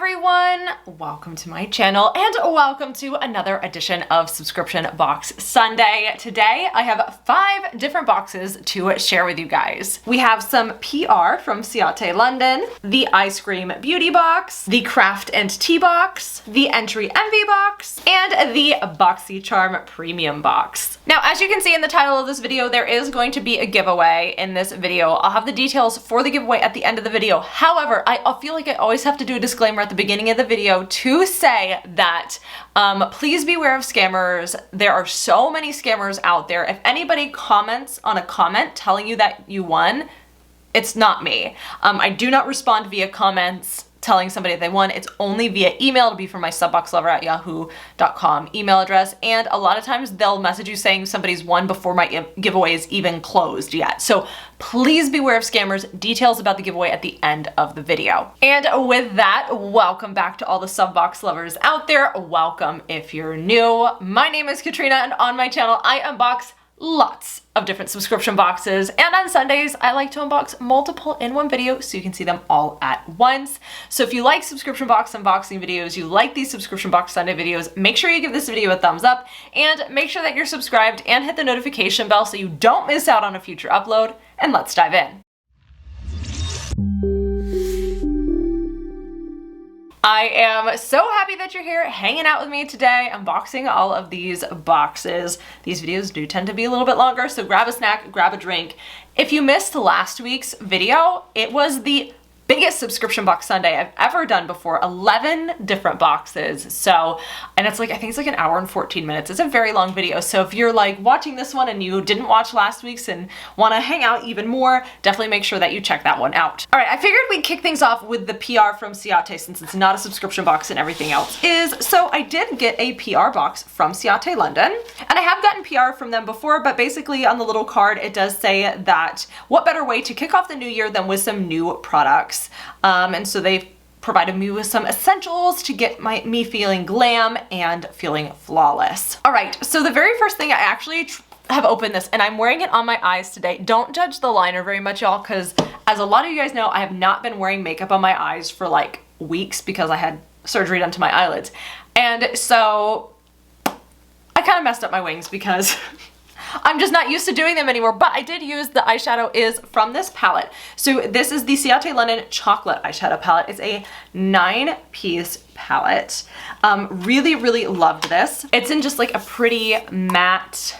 everyone, welcome to my channel and welcome to another edition of Subscription Box Sunday. Today I have 5 different boxes to share with you guys. We have some PR from Ciate London, the Eyescream Beauty Box, the Craft and Tea Box, the Entry Envy Box, and the Boxycharm Premium Box. Now, as you can see in the title of this video, there is going to be a giveaway in this video. I'll have the details for the giveaway at the end of the video. However, I feel like I always have to do a disclaimer at the beginning of the video to say that please beware of scammers. There are so many scammers out there. If anybody comments on a comment telling you that you won, it's not me. I do not respond via comments telling somebody they won. It's only via email. It'll be from my SubBoxLover@yahoo.com email address. And a lot of times they'll message you saying somebody's won before my giveaway is even closed yet. So please beware of scammers. Details about the giveaway at the end of the video. And with that, welcome back to all the SubBox lovers out there. Welcome if you're new. My name is Katrina, and on my channel I unbox lots of different subscription boxes, and on Sundays I like to unbox multiple in one video so you can see them all at once. So if you like subscription box unboxing videos, you like these subscription box Sunday videos, make sure you give this video a thumbs up and make sure that you're subscribed and hit the notification bell so you don't miss out on a future upload. And let's dive in. I am so happy that you're here hanging out with me today, unboxing all of these boxes. These videos do tend to be a little bit longer, so grab a snack, grab a drink. If you missed last week's video, it was the biggest subscription box Sunday I've ever done before, 11 different boxes. So, and it's like, I think it's like an hour and 14 minutes. It's a very long video. So if you're like watching this one and you didn't watch last week's and want to hang out even more, definitely make sure that you check that one out. All right, I figured we'd kick things off with the PR from Ciate since it's not a subscription box and everything else is. So I did get a PR box from Ciate London, and I have gotten PR from them before, but basically on the little card, it does say that what better way to kick off the new year than with some new products. And so they've provided me with some essentials to get me feeling glam and feeling flawless. All right, so the very first thing, I actually have opened this and I'm wearing it on my eyes today. Don't judge the liner very much, y'all, because as a lot of you guys know, I have not been wearing makeup on my eyes for like weeks because I had surgery done to my eyelids. And so I kind of messed up my wings because I'm just not used to doing them anymore, but I did use the eyeshadow is from this palette. So this is the Ciate London Chocolate Eyeshadow Palette. It's a 9-piece palette. Really, really loved this. It's in just like a pretty matte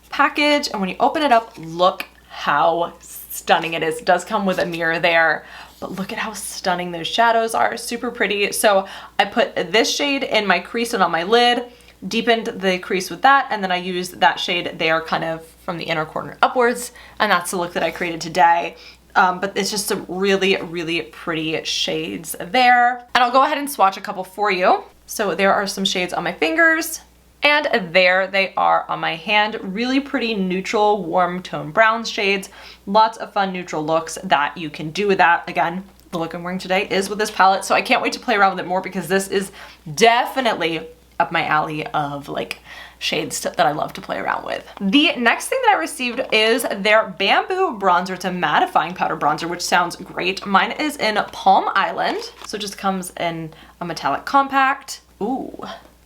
package, and when you open it up, look how stunning it is. It does come with a mirror there, but look at how stunning those shadows are. Super pretty. So I put this shade in my crease and on my lid, deepened the crease with that, and then I used that shade there kind of from the inner corner upwards, and that's the look that I created today. But it's just some really, really pretty shades there. And I'll go ahead and swatch a couple for you. So there are some shades on my fingers, and there they are on my hand. Really pretty neutral, warm tone brown shades. Lots of fun neutral looks that you can do with that. Again, the look I'm wearing today is with this palette, so I can't wait to play around with it more because this is definitely up my alley of like shades that I love to play around with. The next thing that I received is their Bamboo Bronzer. It's a mattifying powder bronzer, which sounds great. Mine is in Palm Island, so it just comes in a metallic compact. Ooh,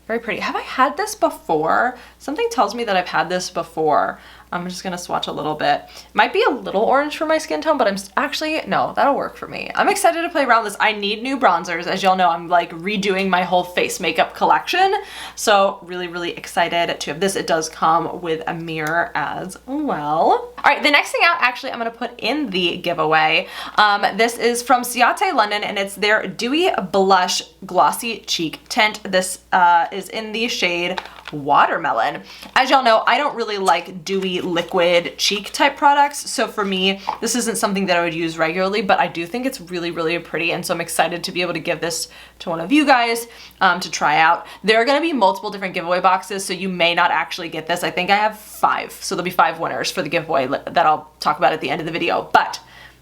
very pretty. Have I had this before? Something tells me that I've had this before. I'm just gonna swatch a little bit. Might be a little orange for my skin tone, but I'm actually, no, that'll work for me. I'm excited to play around with this. I need new bronzers. As y'all know, I'm like redoing my whole face makeup collection. So really, really excited to have this. It does come with a mirror as well. All right, the next thing out, actually, I'm gonna put in the giveaway. This is from Ciate London, and it's their Dewy Blush Glossy Cheek Tint. This is in the shade Watermelon. As y'all know, I don't really like dewy liquid cheek type products, so for me this isn't something that I would use regularly, but I do think it's really, really pretty, and so I'm excited to be able to give this to one of you guys to try out. There are going to be multiple different giveaway boxes, so you may not actually get this. I think I have 5, so there'll be 5 winners for the giveaway that I'll talk about at the end of the video, but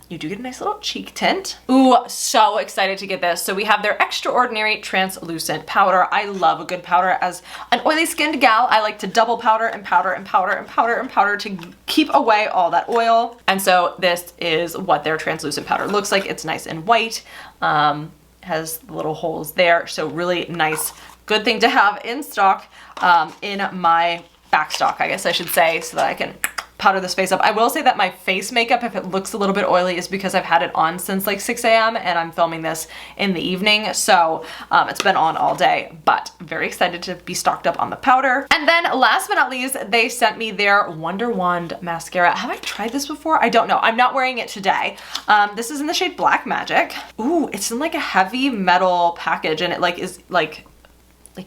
you do get a nice little cheek tint. Ooh, so excited to get this. So we have their Extraordinary Translucent Powder. I love a good powder. As an oily skinned gal, I like to double powder and powder and powder and powder and powder to keep away all that oil. And so this is what their translucent powder looks like. It's nice and white. has little holes there. So really nice, good thing to have in stock, in my back stock, I guess I should say, so that I can powder this face up. I will say that my face makeup, if it looks a little bit oily, is because I've had it on since like 6 a.m. and I'm filming this in the evening. So it's been on all day, but very excited to be stocked up on the powder. And then last but not least, they sent me their Wonder Wand mascara. Have I tried this before? I don't know. I'm not wearing it today. This is in the shade Black Magic. Ooh, it's in like a heavy metal package, and it like is like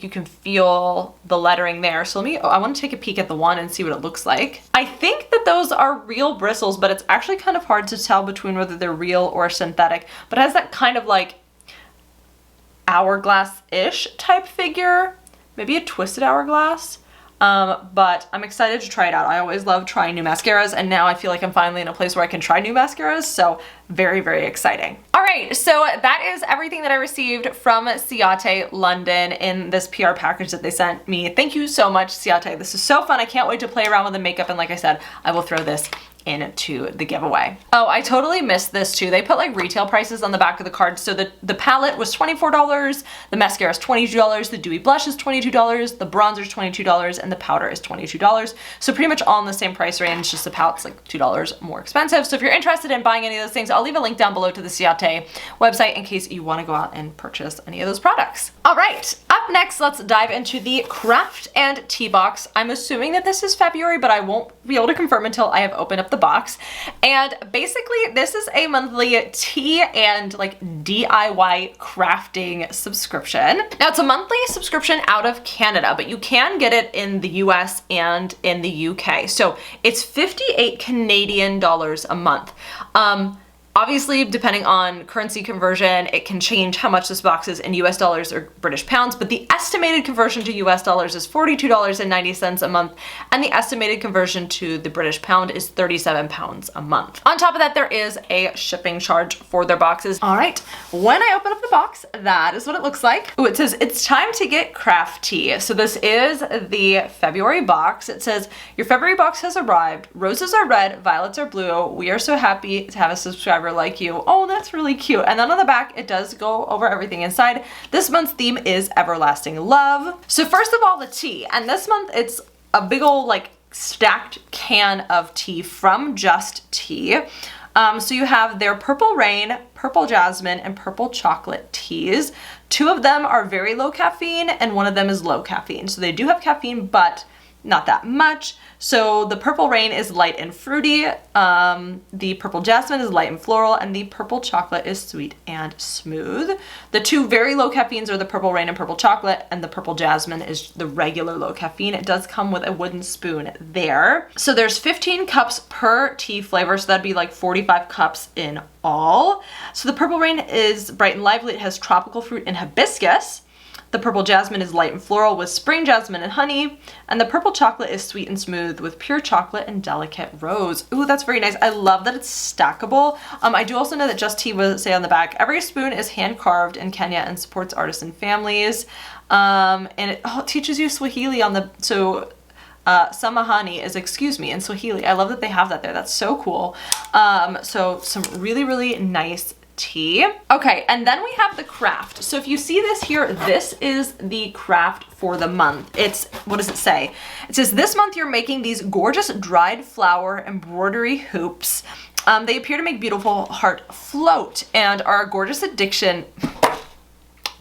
you can feel the lettering there. So I want to take a peek at the one and see what it looks like. I think that those are real bristles, but it's actually kind of hard to tell between whether they're real or synthetic, but it has that kind of like hourglass-ish type figure, maybe a twisted hourglass. But I'm excited to try it out. I always love trying new mascaras, and now I feel like I'm finally in a place where I can try new mascaras, so very, very exciting. All right, so that is everything that I received from Ciate London in this PR package that they sent me. Thank you so much, Ciate. This is so fun. I can't wait to play around with the makeup, and like I said, I will throw this into the giveaway. Oh, I totally missed this too. They put like retail prices on the back of the card. So the palette was $24, the mascara is $22, the dewy blush is $22, the bronzer is $22, and the powder is $22. So pretty much all in the same price range, just the palette's like $2 more expensive. So if you're interested in buying any of those things, I'll leave a link down below to the Ciate website in case you want to go out and purchase any of those products. All right, up next, let's dive into the Craft and Tea box. I'm assuming that this is February, but I won't be able to confirm until I have opened up the box. And basically this is a monthly tea and like DIY crafting subscription. Now it's a monthly subscription out of Canada, but you can get it in the US and in the UK. So it's 58 Canadian dollars a month. Obviously, depending on currency conversion, it can change how much this box is in US dollars or British pounds, but the estimated conversion to US dollars is $42.90 a month, and the estimated conversion to the British pound is 37 pounds a month. On top of that, there is a shipping charge for their boxes. All right, when I open up the box, that is what it looks like. Ooh, it says, it's time to get crafty. So this is the February box. It says, your February box has arrived. Roses are red, violets are blue. We are so happy to have a subscriber like you. Oh, that's really cute. And then on the back, it does go over everything inside. This month's theme is everlasting love. So first of all, the tea. And this month it's a big old like stacked can of tea from Just Tea. So you have their Purple Rain, Purple Jasmine, and Purple Chocolate teas. 2 of them are very low caffeine and 1 of them is low caffeine. So they do have caffeine, but not that much. So the Purple Rain is light and fruity, the Purple Jasmine is light and floral, and the Purple Chocolate is sweet and smooth. The 2 very low caffeines are the Purple Rain and Purple Chocolate, and the Purple Jasmine is the regular low caffeine. It does come with a wooden spoon there. So there's 15 cups per tea flavor, so that'd be like 45 cups in all. So the Purple Rain is bright and lively. It has tropical fruit and hibiscus. The Purple Jasmine is light and floral with spring jasmine and honey, and the Purple Chocolate is sweet and smooth with pure chocolate and delicate rose. Ooh, that's very nice. I love that it's stackable. I do also know that Just Tea will say on the back, every spoon is hand carved in Kenya and supports artisan families. And it teaches you Swahili on the, so samahani is excuse me in Swahili. I love that they have that there. That's so cool. So some really, really nice tea. Okay, and then we have the craft. So if you see this here, this is the craft for the month. It's, what does it say? It says, this month you're making these gorgeous dried flower embroidery hoops. They appear to make beautiful heart float and are a gorgeous addition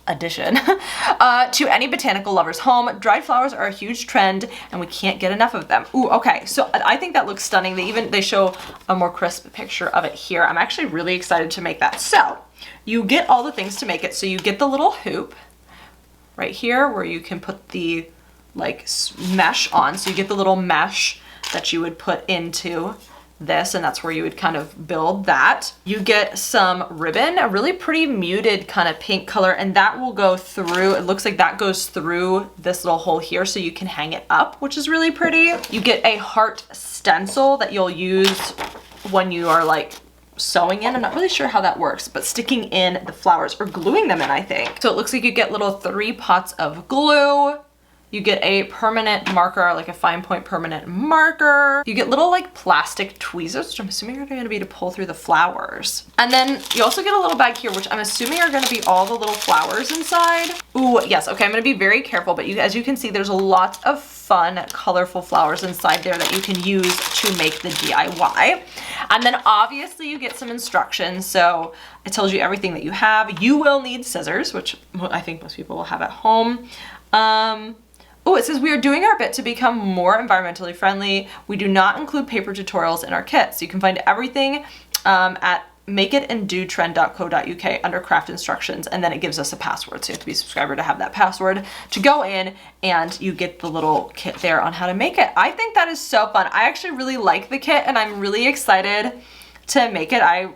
to any botanical lover's home. Dried flowers are a huge trend and we can't get enough of them. Ooh, okay, so I think that looks stunning. They show a more crisp picture of it here. I'm actually really excited to make that. So you get all the things to make it. So you get the little hoop right here where you can put the like mesh on. So you get the little mesh that you would put into this, and that's where you would kind of build that. You get some ribbon, a really pretty muted kind of pink color, and that will go through, it looks like that goes through this little hole here so you can hang it up, which is really pretty. You get a heart stencil that you'll use when you are like sewing in. I'm not really sure how that works, but sticking in the flowers or gluing them in, I think. So it looks like you get little 3 pots of glue. You get a permanent marker, like a fine point permanent marker. You get little like plastic tweezers, which I'm assuming are gonna be to pull through the flowers. And then you also get a little bag here, which I'm assuming are gonna be all the little flowers inside. Ooh, yes, okay, I'm gonna be very careful, but as you can see, there's a lot of fun, colorful flowers inside there that you can use to make the DIY. And then obviously you get some instructions. So it tells you everything that you have. You will need scissors, which I think most people will have at home. Oh, it says we are doing our bit to become more environmentally friendly. We do not include paper tutorials in our kits. You can find everything at makeitanddotrend.co.uk under craft instructions, and then it gives us a password. So you have to be a subscriber to have that password to go in, and you get the little kit there on how to make it. I think that is so fun. I actually really like the kit, and I'm really excited to make it. I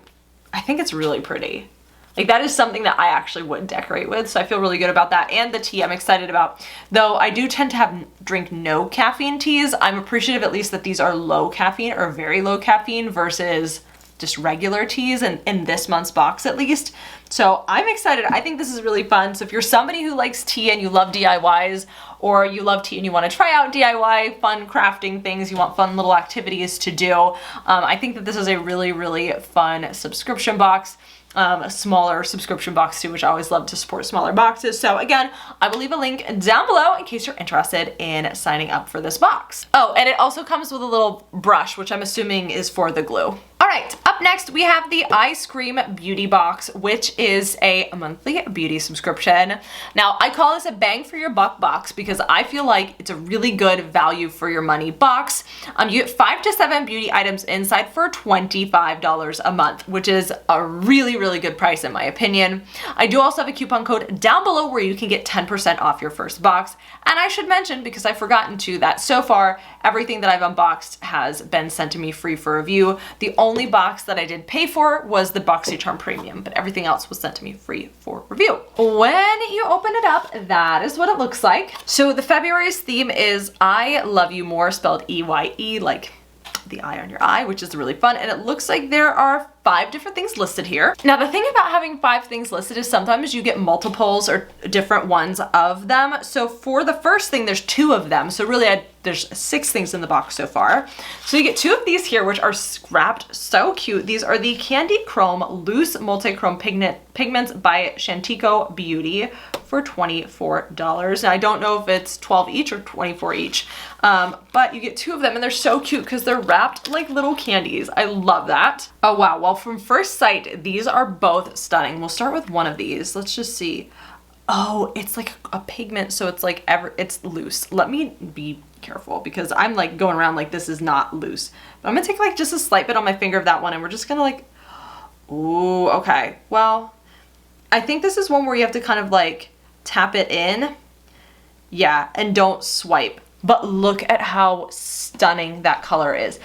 think it's really pretty. Like, that is something that I actually would decorate with, so I feel really good about that. And the tea I'm excited about. Though I do tend to drink no caffeine teas, I'm appreciative at least that these are low caffeine or very low caffeine versus just regular teas in this month's box at least. So I'm excited. I think this is really fun. So if you're somebody who likes tea and you love DIYs, or you love tea and you want to try out DIY fun crafting things, you want fun little activities to do, I think that this is a really, really fun subscription box. A smaller subscription box too, which I always love to support smaller boxes. So again, I will leave a link down below in case you're interested in signing up for this box. Oh, and it also comes with a little brush, which I'm assuming is for the glue. All right, up next we have the Eyescream Beauty Box, which is a monthly beauty subscription. Now, I call this a bang for your buck box because I feel like it's a really good value for your money box. You get 5 to 7 beauty items inside for $25 a month, which is a really, really good price in my opinion. I do also have a coupon code down below where you can get 10% off your first box. And I should mention, because I've forgotten to, that so far everything that I've unboxed has been sent to me free for review. The only box that I did pay for was the Boxycharm Premium, but everything else was sent to me free for review. When you open it up, that is what it looks like. So the February's theme is I Love You More, spelled E-Y-E, like the eye on your eye, which is really fun. And it looks like there are 5 different things listed here. Now, the thing about having 5 things listed is sometimes you get multiples or different ones of them. So for the first thing, there's 2 of them. So really, there's 6 things in the box so far. So you get 2 of these here, which are scrapped, so cute. These are the Candy Chrome Loose Multi-Chrome Pigments by Shantico Beauty for $24. And I don't know if it's 12 each or 24 each, but you get 2 of them, and they're so cute because they're wrapped like little candies. I love that. Oh wow, well from first sight, these are both stunning. We'll start with one of these. Let's just see. Oh, it's like a pigment, so it's like it's loose. Let me be careful because I'm like going around like this is not loose. But I'm gonna take like just a slight bit on my finger of that one, and we're just gonna like, ooh, okay. Well, I think this is one where you have to kind of like tap it in. Yeah, and don't swipe. But look at how stunning that color is.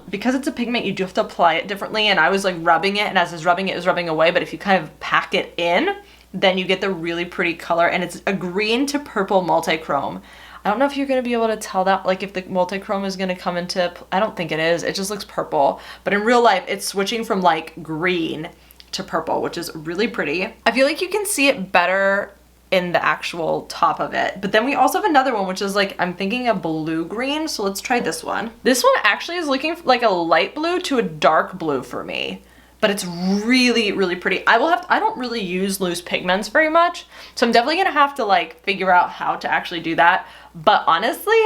Because it's a pigment, you do have to apply it differently, and I was like rubbing it, and as I was rubbing it, it was rubbing away, but if you kind of pack it in, then you get the really pretty color, and it's a green to purple multi-chrome. I don't know if you're going to be able to tell that, like if the multi-chrome is going to come into, I don't think it is, it just looks purple, but in real life, it's switching from like green to purple, which is really pretty. I feel like you can see it better in the actual top of it. But then we also have another one, which is like, I'm thinking a blue green. So let's try this one. This one actually is looking like a light blue to a dark blue for me, but it's really, really pretty. I don't really use loose pigments very much. So I'm definitely gonna have to like figure out how to actually do that. But honestly,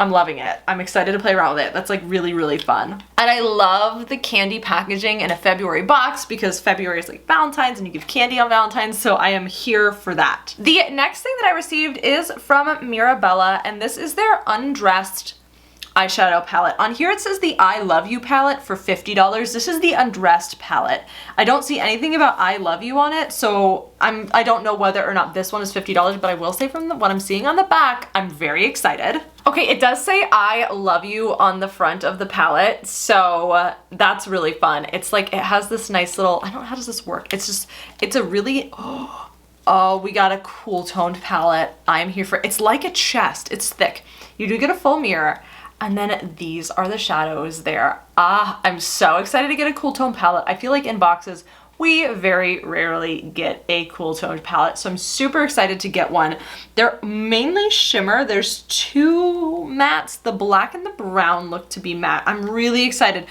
I'm loving it. I'm excited to play around with it. That's like really, really fun. And I love the candy packaging in a February box because February is like Valentine's and you give candy on Valentine's, so I am here for that. The next thing that I received is from Mirabella, and this is their Undressed eyeshadow palette. On here it says the I Love You palette for $50. This is the Undressed palette. I don't see anything about I Love You on it, so I don't know whether or not this one is $50, but I will say from what I'm seeing on the back, I'm very excited. Okay, it does say I Love You on the front of the palette, so that's really fun. It's like, it has this nice little, I don't know, how does this work? It's a really, oh, we got a cool toned palette. I'm here for, it's like a chest, it's thick. You do get a full mirror. And then these are the shadows there. I'm so excited to get a cool tone palette. I feel like in boxes, we very rarely get a cool toned palette, so I'm super excited to get one. They're mainly shimmer. There's two mattes. The black and the brown look to be matte. I'm really excited.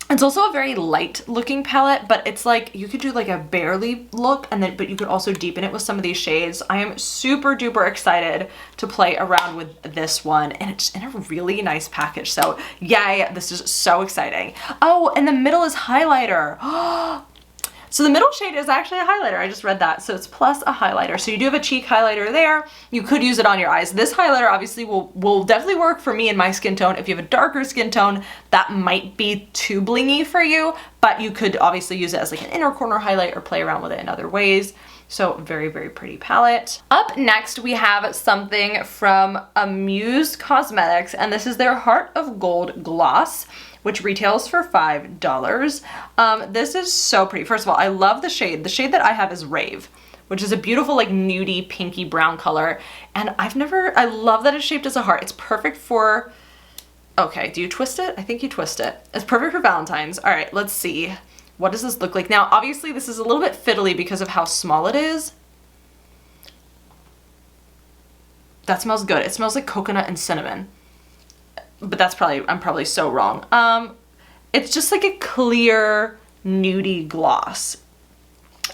It's also a very light looking palette, but it's like you could do like a barely look but you could also deepen it with some of these shades. I am super duper excited to play around with this one, and it's in a really nice package. So yay, this is so exciting. Oh, and the middle is highlighter. So the middle shade is actually a highlighter. I just read that. So it's plus a highlighter. So you do have a cheek highlighter there. You could use it on your eyes. This highlighter obviously will definitely work for me and my skin tone. If you have a darker skin tone, that might be too blingy for you, but you could obviously use it as like an inner corner highlight or play around with it in other ways. So very, very pretty palette. Up next, we have something from Amuse Cosmetics, and this is their Heart of Gold Gloss, which retails for $5. This is so pretty. First of all, I love the shade. The shade that I have is Rave, which is a beautiful like nudie pinky brown color. And I love that it's shaped as a heart. It's perfect for, okay, do you twist it? I think you twist it. It's perfect for Valentine's. All right, let's see. What does this look like? Now, obviously this is a little bit fiddly because of how small it is. That smells good. It smells like coconut and cinnamon. But I'm probably so wrong. It's just like a clear nudie gloss.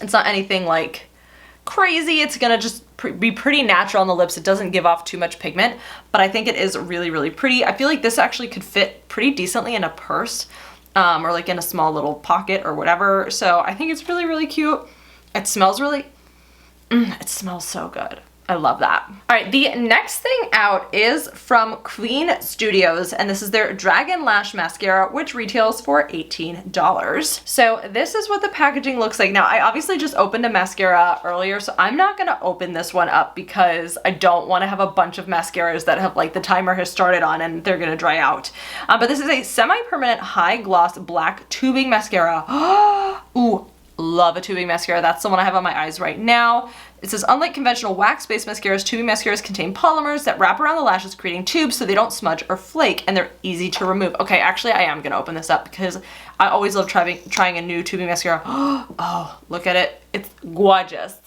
It's not anything like crazy. It's gonna just be pretty natural on the lips. It doesn't give off too much pigment, but I think it is really, really pretty. I feel like this actually could fit pretty decently in a purse, or like in a small little pocket or whatever. So I think it's really, really cute. It smells it smells so good. I love that. All right, the next thing out is from Queen Studios, and this is their Dragon Lash Mascara, which retails for $18. So this is what the packaging looks like. Now, I obviously just opened a mascara earlier, so I'm not gonna open this one up because I don't wanna have a bunch of mascaras that have like the timer has started on and they're gonna dry out. But this is a semi-permanent high gloss black tubing mascara. Ooh, love a tubing mascara. That's the one I have on my eyes right now. It says, unlike conventional wax-based mascaras, tubing mascaras contain polymers that wrap around the lashes, creating tubes so they don't smudge or flake, and they're easy to remove. Okay, actually, I am gonna open this up because I always love trying a new tubing mascara. Oh, look at it. It's gorgeous.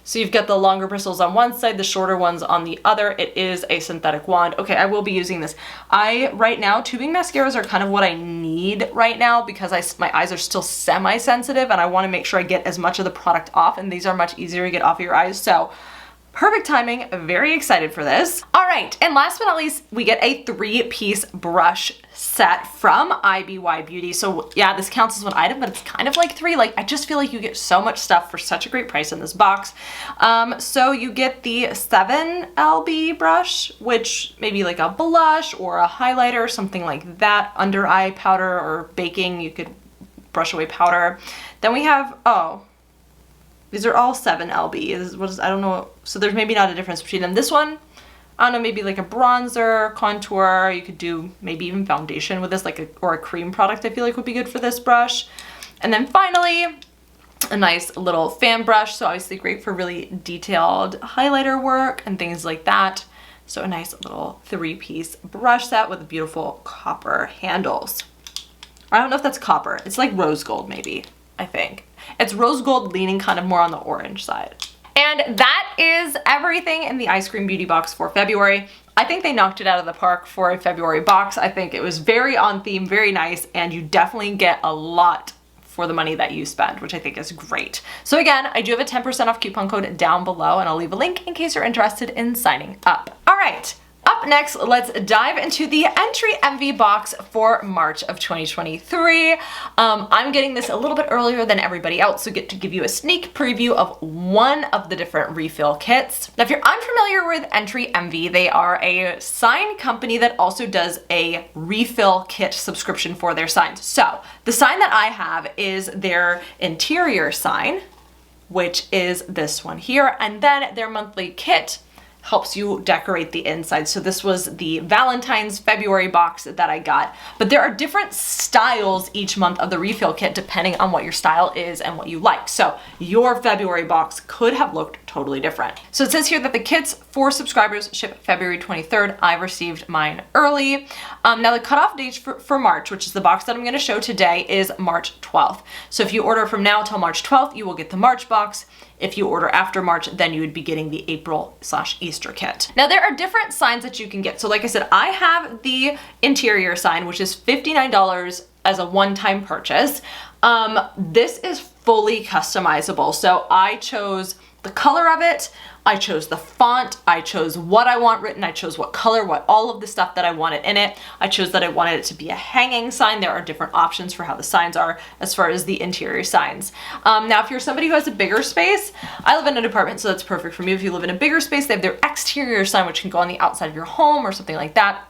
So you've got the longer bristles on one side, the shorter ones on the other. It is a synthetic wand. Okay, I will be using this. Right now, tubing mascaras are kind of what I need right now because my eyes are still semi-sensitive and I wanna make sure I get as much of the product off, and these are much easier to get off of your eyes. So perfect timing, very excited for this. All right, and last but not least, we get a 3-piece brush set from IBY Beauty. So yeah, this counts as one item, but it's kind of like 3. Like, I just feel like you get so much stuff for such a great price in this box. So you get the 7LB brush, which maybe like a blush or a highlighter, something like that, under eye powder or baking, you could brush away powder. Then we have, these are all 7LB. I don't know. So there's maybe not a difference between them. This one, I don't know, maybe like a bronzer, contour. You could do maybe even foundation with this, or a cream product I feel like would be good for this brush. And then finally, a nice little fan brush. So obviously great for really detailed highlighter work and things like that. So a nice little 3-piece brush set with beautiful copper handles. I don't know if that's copper. It's like rose gold maybe, I think. It's rose gold leaning kind of more on the orange side. And that is everything in the Eyescream Beauty box for February. I think they knocked it out of the park for a February box. I think it was very on theme, very nice, and you definitely get a lot for the money that you spend, which I think is great. So again, I do have a 10% off coupon code down below, and I'll leave a link in case you're interested in signing up. All right. Up next, let's dive into the Entry MV box for March of 2023. I'm getting this a little bit earlier than everybody else, so get to give you a sneak preview of one of the different refill kits. Now, if you're unfamiliar with Entry MV, they are a sign company that also does a refill kit subscription for their signs. So the sign that I have is their interior sign, which is this one here, and then their monthly kit helps you decorate the inside. So this was the Valentine's February box that I got, but there are different styles each month of the refill kit depending on what your style is and what you like. So your February box could have looked totally different. So it says here that the kits for subscribers ship February 23rd. I received mine early. Now the cutoff date for March, which is the box that I'm gonna show today, is March 12th. So if you order from now till March 12th, you will get the March box. If you order after March, then you would be getting the April/Easter kit. Now there are different signs that you can get. So like I said, I have the interior sign, which is $59 as a one-time purchase. This is fully customizable. So I chose the color of it, I chose the font, I chose what I want written, I chose what color, what all of the stuff that I wanted in it. I chose that I wanted it to be a hanging sign. There are different options for how the signs are as far as the interior signs. Now, if you're somebody who has a bigger space, I live in an apartment, so that's perfect for me. If you live in a bigger space, they have their exterior sign, which can go on the outside of your home or something like that.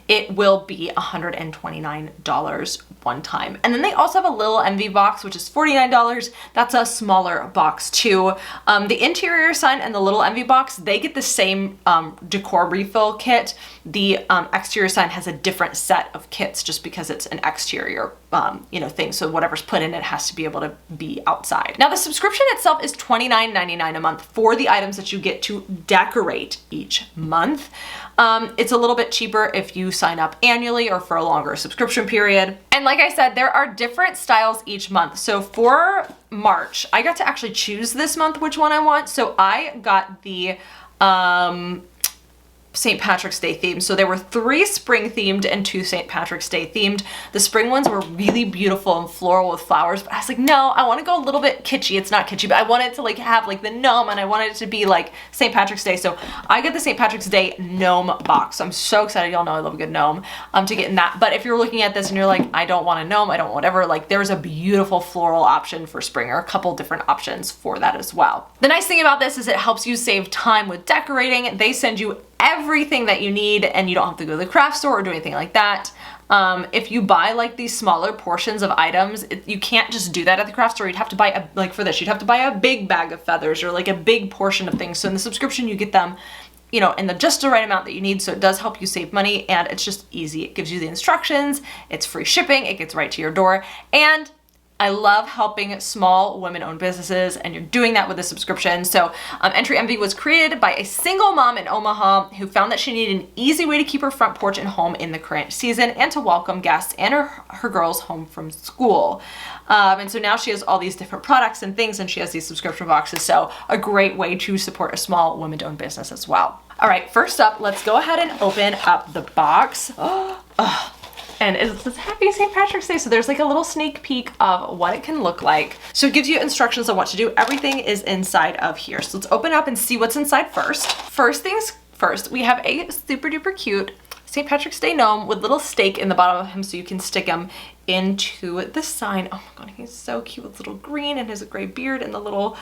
It will be $129 one time. And then they also have a little envy box, which is $49. That's a smaller box too. The interior sign and the little envy box, they get the same decor refill kit. The exterior sign has a different set of kits just because it's an exterior thing. So whatever's put in it has to be able to be outside. Now the subscription itself is $29.99 a month for the items that you get to decorate each month. It's a little bit cheaper if you sign up annually or for a longer subscription period. And like I said, there are different styles each month. So for March, I got to actually choose this month which one I want. So I got the St. Patrick's Day themed. So there were 3 spring themed and 2 St. Patrick's Day themed. The spring ones were really beautiful and floral with flowers, but I was like, no, I want to go a little bit kitschy. It's not kitschy, but I want it to like have like the gnome, and I wanted it to be like St. Patrick's Day. So I get the St. Patrick's Day gnome box. So I'm so excited. Y'all know I love a good gnome to get in that. But if you're looking at this and you're like, I don't want a gnome, I don't want whatever, like there's a beautiful floral option for spring, or a couple different options for that as well. The nice thing about this is it helps you save time with decorating. They send you everything that you need and you don't have to go to the craft store or do anything like that. If you buy like these smaller portions of items, you can't just do that at the craft store. You'd have to buy you'd have to buy a big bag of feathers or like a big portion of things. So in the subscription, you get them, in the just the right amount that you need. So it does help you save money, and it's just easy. It gives you the instructions, it's free shipping, it gets right to your door. And I love helping small women-owned businesses, and you're doing that with a subscription. So Entry Envy was created by a single mom in Omaha who found that she needed an easy way to keep her front porch and home in the current season and to welcome guests and her girls home from school. And so now she has all these different products and things, and she has these subscription boxes. So a great way to support a small women-owned business as well. All right, first up, let's go ahead and open up the box. And it says Happy St. Patrick's Day. So there's like a little sneak peek of what it can look like. So it gives you instructions on what to do. Everything is inside of here. So let's open up and see what's inside first. First things first, we have a super duper cute St. Patrick's Day gnome with little stake in the bottom of him so you can stick him into the sign. Oh my God, he's so cute with little green and his gray beard and the little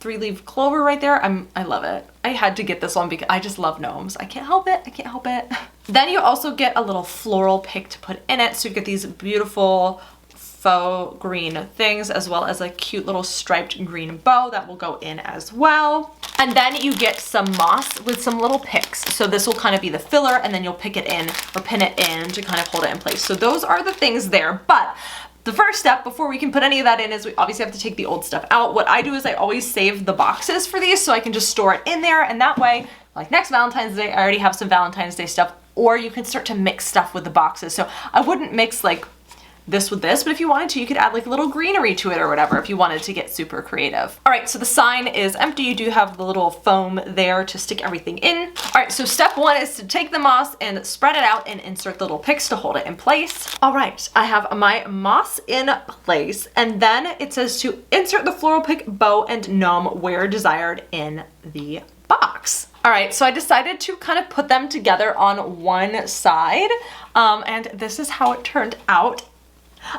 3-leaf clover right there. I love it. I had to get this one because I just love gnomes. I can't help it. I can't help it. Then you also get a little floral pick to put in it. So you get these beautiful faux green things, as well as a cute little striped green bow that will go in as well. And then you get some moss with some little picks. So this will kind of be the filler, and then you'll pick it in or pin it in to kind of hold it in place. So those are the things there. But the first step before we can put any of that in is we obviously have to take the old stuff out. What I do is I always save the boxes for these so I can just store it in there, and that way, like next Valentine's Day, I already have some Valentine's Day stuff, or you can start to mix stuff with the boxes. So I wouldn't mix like this with this, but if you wanted to, you could add like a little greenery to it or whatever if you wanted to get super creative. All right, so the sign is empty. You do have the little foam there to stick everything in. All right, so step 1 is to take the moss and spread it out and insert the little picks to hold it in place. All right, I have my moss in place, and then it says to insert the floral pick, bow, and gnome where desired in the box. All right, so I decided to kind of put them together on one side, and this is how it turned out.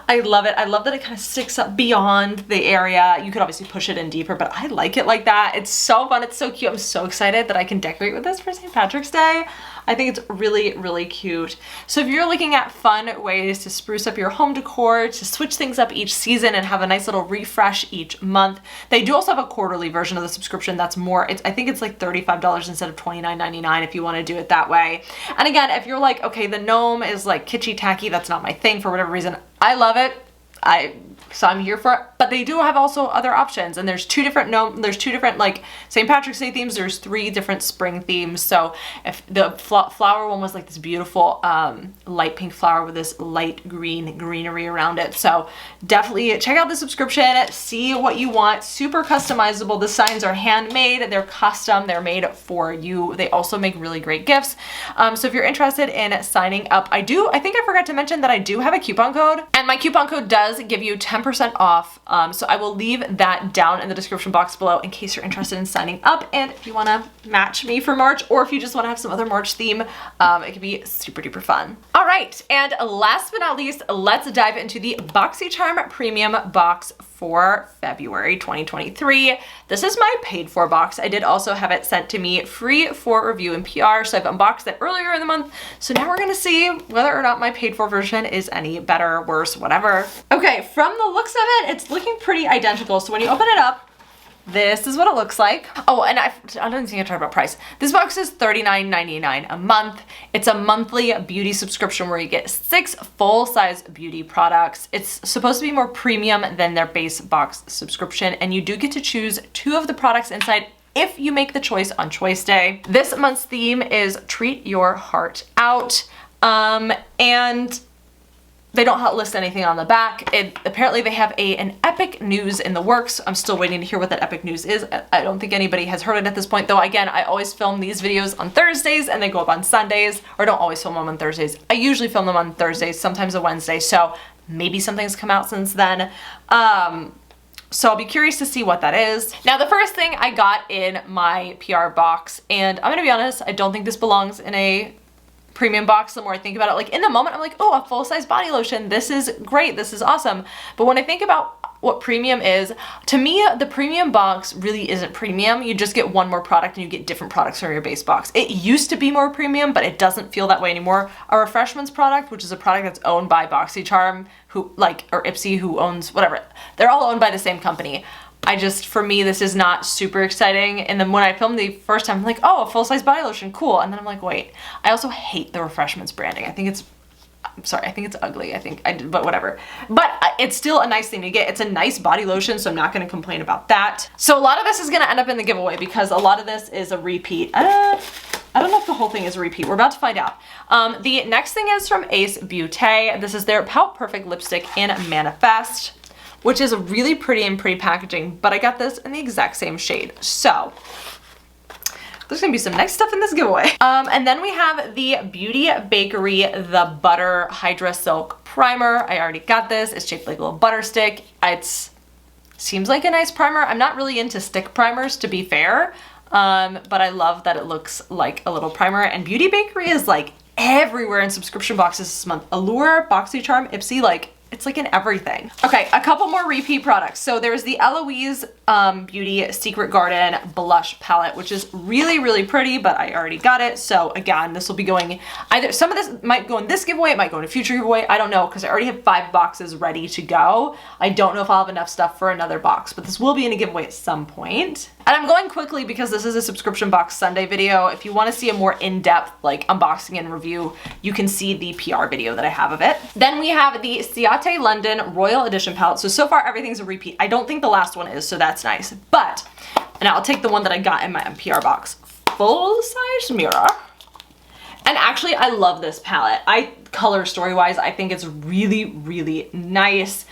I love it. I love that it kind of sticks up beyond the area. You could obviously push it in deeper, but I like it like that. It's so fun. It's so cute. I'm so excited that I can decorate with this for St. Patrick's Day. I think it's really, really cute. So if you're looking at fun ways to spruce up your home decor, to switch things up each season and have a nice little refresh each month, they do also have a quarterly version of the subscription that's more, I think it's like $35 instead of $29.99 if you want to do it that way. And again, if you're like, okay, the gnome is like kitschy tacky, that's not my thing for whatever reason, I love it. So I'm here for but they do have also other options. And there's two different like St. Patrick's Day themes. There's 3 different spring themes. So if the flower one was like this beautiful light pink flower with this light green greenery around it. So definitely check out the subscription, see what you want. Super customizable. The signs are handmade, they're custom, they're made for you. They also make really great gifts. So if you're interested in signing up, I think I forgot to mention that I do have a coupon code, and my coupon code does give you 10% off. So I will leave that down in the description box below in case you're interested in signing up. And if you want to match me for March, or if you just want to have some other March theme, it could be super duper fun. All right, and last but not least, let's dive into the Boxycharm Premium box for February 2023. This is my paid for box. I did also have it sent to me free for review and PR, so I've unboxed it earlier in the month. So now we're gonna see whether or not my paid for version is any better, worse, whatever. Okay, from the looks of it, it's looking pretty identical. So when you open it up, this is what it looks like. Oh, and I don't think I talked about price. This box is $39.99 a month. It's a monthly beauty subscription where you get 6 full-size beauty products. It's supposed to be more premium than their base box subscription, and you do get to choose 2 of the products inside if you make the choice on choice day. This month's theme is Treat Your Heart Out, and they don't list anything on the back. Apparently they have an epic news in the works. I'm still waiting to hear what that epic news is. I don't think anybody has heard it at this point, though. Again, I always film these videos on Thursdays and they go up on Sundays, or don't always film them on Thursdays. I usually film them on Thursdays, sometimes a Wednesday, so maybe something's come out since then. So I'll be curious to see what that is. Now, the first thing I got in my PR box, and I'm gonna be honest, I don't think this belongs in a premium box. The more I think about it, like in the moment, I'm like, oh, a full-size body lotion. This is great. This is awesome. But when I think about what premium is, to me, the premium box really isn't premium. You just get one more product and you get different products from your base box. It used to be more premium, but it doesn't feel that way anymore. A Refreshments product, which is a product that's owned by Boxycharm, or Ipsy, who owns whatever. They're all owned by the same company. For me, this is not super exciting. And then when I filmed the first time, I'm like, oh, a full-size body lotion, cool. And then I'm like, wait, I also hate the Refreshments branding. I think it's ugly. But whatever. But it's still a nice thing to get. It's a nice body lotion, so I'm not gonna complain about that. So a lot of this is gonna end up in the giveaway because a lot of this is a repeat. I don't know if the whole thing is a repeat. We're about to find out. The next thing is from Ace Beauté. This is their Pout Perfect lipstick in Manifest, which is really pretty and pretty packaging, but I got this in the exact same shade. So there's gonna be some nice stuff in this giveaway. And then we have the Beauty Bakery The Butter Hydra Silk Primer. I already got this. It's shaped like a little butter stick. It seems like a nice primer. I'm not really into stick primers, to be fair, but I love that it looks like a little primer. And Beauty Bakery is like everywhere in subscription boxes this month. Allure, Boxycharm, Ipsy, it's like in everything. Okay, a couple more repeat products. So there's the Eloise Beauty Secret Garden Blush Palette, which is really, really pretty, but I already got it. So again, this will be going either, some of this might go in this giveaway, it might go in a future giveaway. I don't know, because I already have 5 boxes ready to go. I don't know if I'll have enough stuff for another box, but this will be in a giveaway at some point. And I'm going quickly because this is a subscription box Sunday video. If you want to see a more in-depth unboxing and review, you can see the PR video that I have of it. Then we have the Ciate London Royal Edition palette. So far everything's a repeat. I don't think the last one is, so that's nice. But, and I'll take the one that I got in my PR box. Full-size mirror. And actually, I love this palette. Color story-wise, I think it's really, really nice.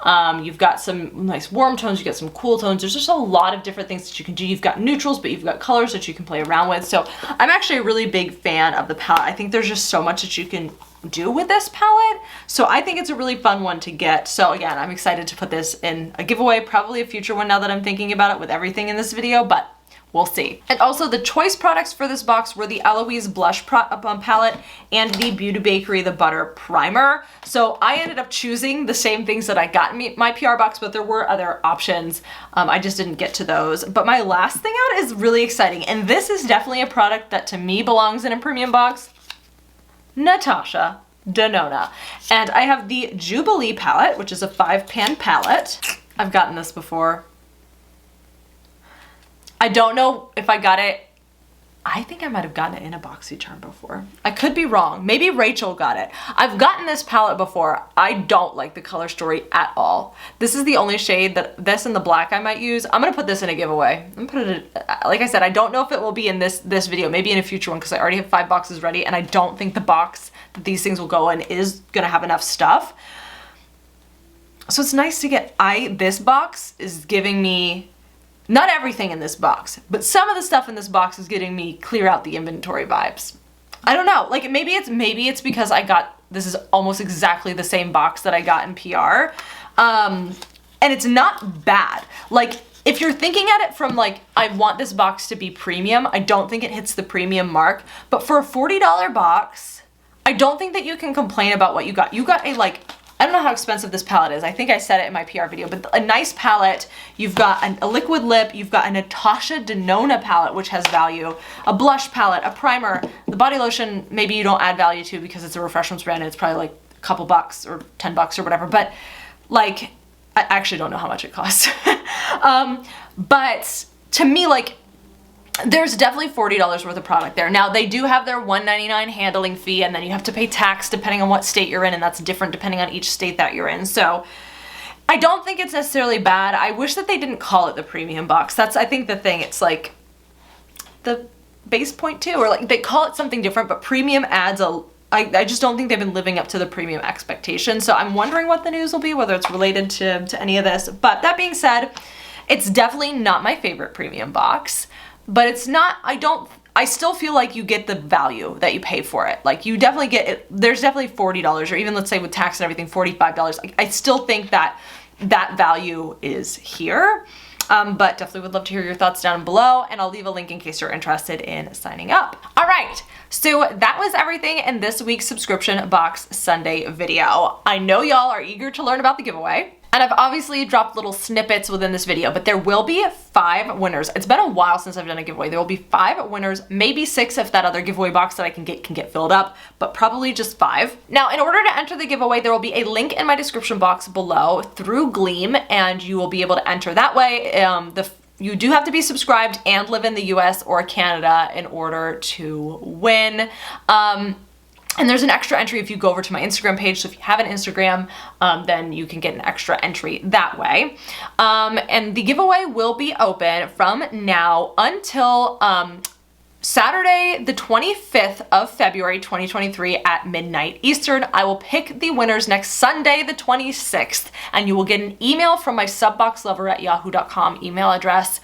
You've got some nice warm tones, you get some cool tones. There's just a lot of different things that you can do. You've got neutrals, but you've got colors that you can play around with. So I'm actually a really big fan of the palette. I think there's just so much that you can do with this palette. So I think it's a really fun one to get. So again, I'm excited to put this in a giveaway, probably a future one now that I'm thinking about it with everything in this video, but we'll see. And also the choice products for this box were the Eloise Blush Palette and the Beauty Bakery The Butter Primer. So I ended up choosing the same things that I got in my PR box, but there were other options. I just didn't get to those. But my last thing out is really exciting. And this is definitely a product that to me belongs in a premium box. Natasha Denona. And I have the Jubilee palette, which is a 5-pan palette. I've gotten this before. I don't know if I got it I think I might have gotten it in a Boxycharm before. I could be wrong. Maybe Rachel got it. I've gotten this palette before. I don't like the color story at all. This is the only shade that, this and the black I might use. I'm gonna put this in a giveaway. I'm gonna put it in, like I said, I don't know if it will be in this video, maybe in a future one, because I already have 5 boxes ready, and I don't think the box that these things will go in is gonna have enough stuff. So it's nice to get, this box is giving me, not everything in this box, but some of the stuff in this box is getting me clear out the inventory vibes. I don't know, like maybe it's because this is almost exactly the same box that I got in PR. And it's not bad. Like if you're thinking at it from like, I want this box to be premium, I don't think it hits the premium mark, but for a $40 box, I don't think that you can complain about what you got. You got a like, I don't know how expensive this palette is. I think I said it in my PR video, but a nice palette. You've got a liquid lip, you've got a Natasha Denona palette, which has value, a blush palette, a primer, the body lotion, maybe you don't add value to because it's a refreshments brand and it's probably like a couple bucks or 10 bucks or whatever, but like, I actually don't know how much it costs. But to me, like, there's definitely $40 worth of product there. Now they do have their $1.99 handling fee, and then you have to pay tax depending on what state you're in, and that's different depending on each state that you're in. So I don't think it's necessarily bad. I wish that they didn't call it the premium box. That's, I think, the thing. It's like the base point too, or like they call it something different, but premium adds I just don't think they've been living up to the premium expectation. So I'm wondering what the news will be, whether it's related to any of this. But that being said, it's definitely not my favorite premium box. But it's not, I still feel like you get the value that you pay for it. Like you definitely get it, there's definitely $40, or even let's say with tax and everything, $45. Like I still think that that value is here. But definitely would love to hear your thoughts down below, and I'll leave a link in case you're interested in signing up. All right, so that was everything in this week's Subscription Box Sunday video. I know y'all are eager to learn about the giveaway. And I've obviously dropped little snippets within this video, but there will be 5 winners. It's been a while since I've done a giveaway. There will be 5 winners, maybe 6 if that other giveaway box that I can get filled up, but probably just 5. Now, in order to enter the giveaway, there will be a link in my description box below through Gleam, and you will be able to enter that way. You do have to be subscribed and live in the US or Canada in order to win. And there's an extra entry if you go over to my Instagram page. So if you have an Instagram, then you can get an extra entry that way. And the giveaway will be open from now until Saturday, the 25th of February, 2023 at midnight Eastern. I will pick the winners next Sunday, the 26th, and you will get an email from my SubBoxLover@yahoo.com email address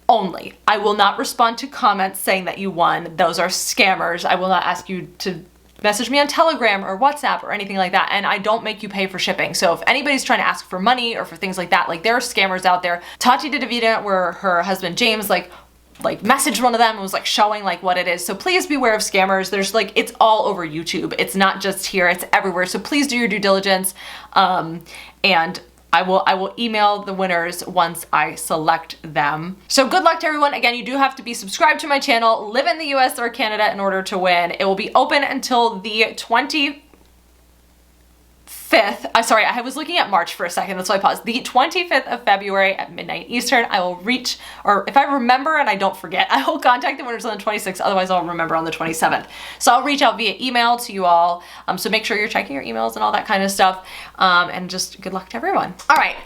only. I will not respond to comments saying that you won. Those are scammers. I will not ask you to message me on Telegram or WhatsApp or anything like that, and I don't make you pay for shipping. So if anybody's trying to ask for money or for things like that, like there are scammers out there. Tati did a video where her husband James like messaged one of them and was like showing like what it is. So please beware of scammers. There's like, it's all over YouTube. It's not just here, it's everywhere. So please do your due diligence. And I will email the winners once I select them. So good luck to everyone. Again, you do have to be subscribed to my channel, live in the US or Canada in order to win. It will be open until the 25th. Sorry, I was looking at March for a second, that's why I paused. The 25th of February at midnight Eastern. I will reach, or if I remember and I don't forget, I will contact the winners on the 26th, otherwise I'll remember on the 27th. So I'll reach out via email to you all. So make sure you're checking your emails and all that kind of stuff. And just good luck to everyone. All right.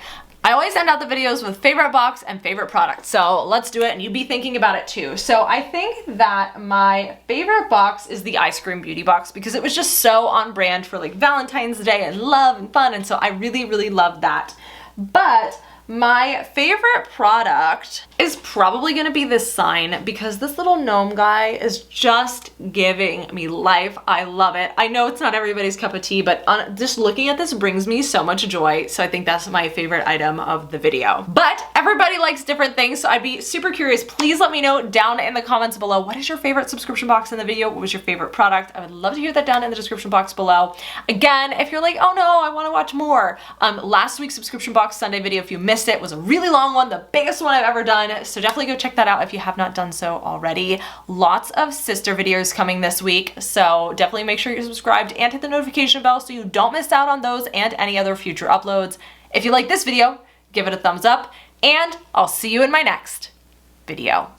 I always end out the videos with favorite box and favorite product. So let's do it, and you be thinking about it too. So I think that my favorite box is the Eyescream Beauty Box because it was just so on brand for like Valentine's Day and love and fun. And so I really, really love that. But my favorite product is probably gonna be this sign because this little gnome guy is just giving me life. I love it. I know it's not everybody's cup of tea, but just looking at this brings me so much joy. So I think that's my favorite item of the video. But everybody likes different things, so I'd be super curious. Please let me know down in the comments below, what is your favorite subscription box in the video? What was your favorite product? I would love to hear that down in the description box below. Again, if you're like, oh no, I wanna watch more. Last week's subscription box Sunday video, if you missed it, was a really long one, the biggest one I've ever done. So definitely go check that out if you have not done so already. Lots of sister videos coming this week. So definitely make sure you're subscribed and hit the notification bell so you don't miss out on those and any other future uploads. If you like this video, give it a thumbs up, and I'll see you in my next video.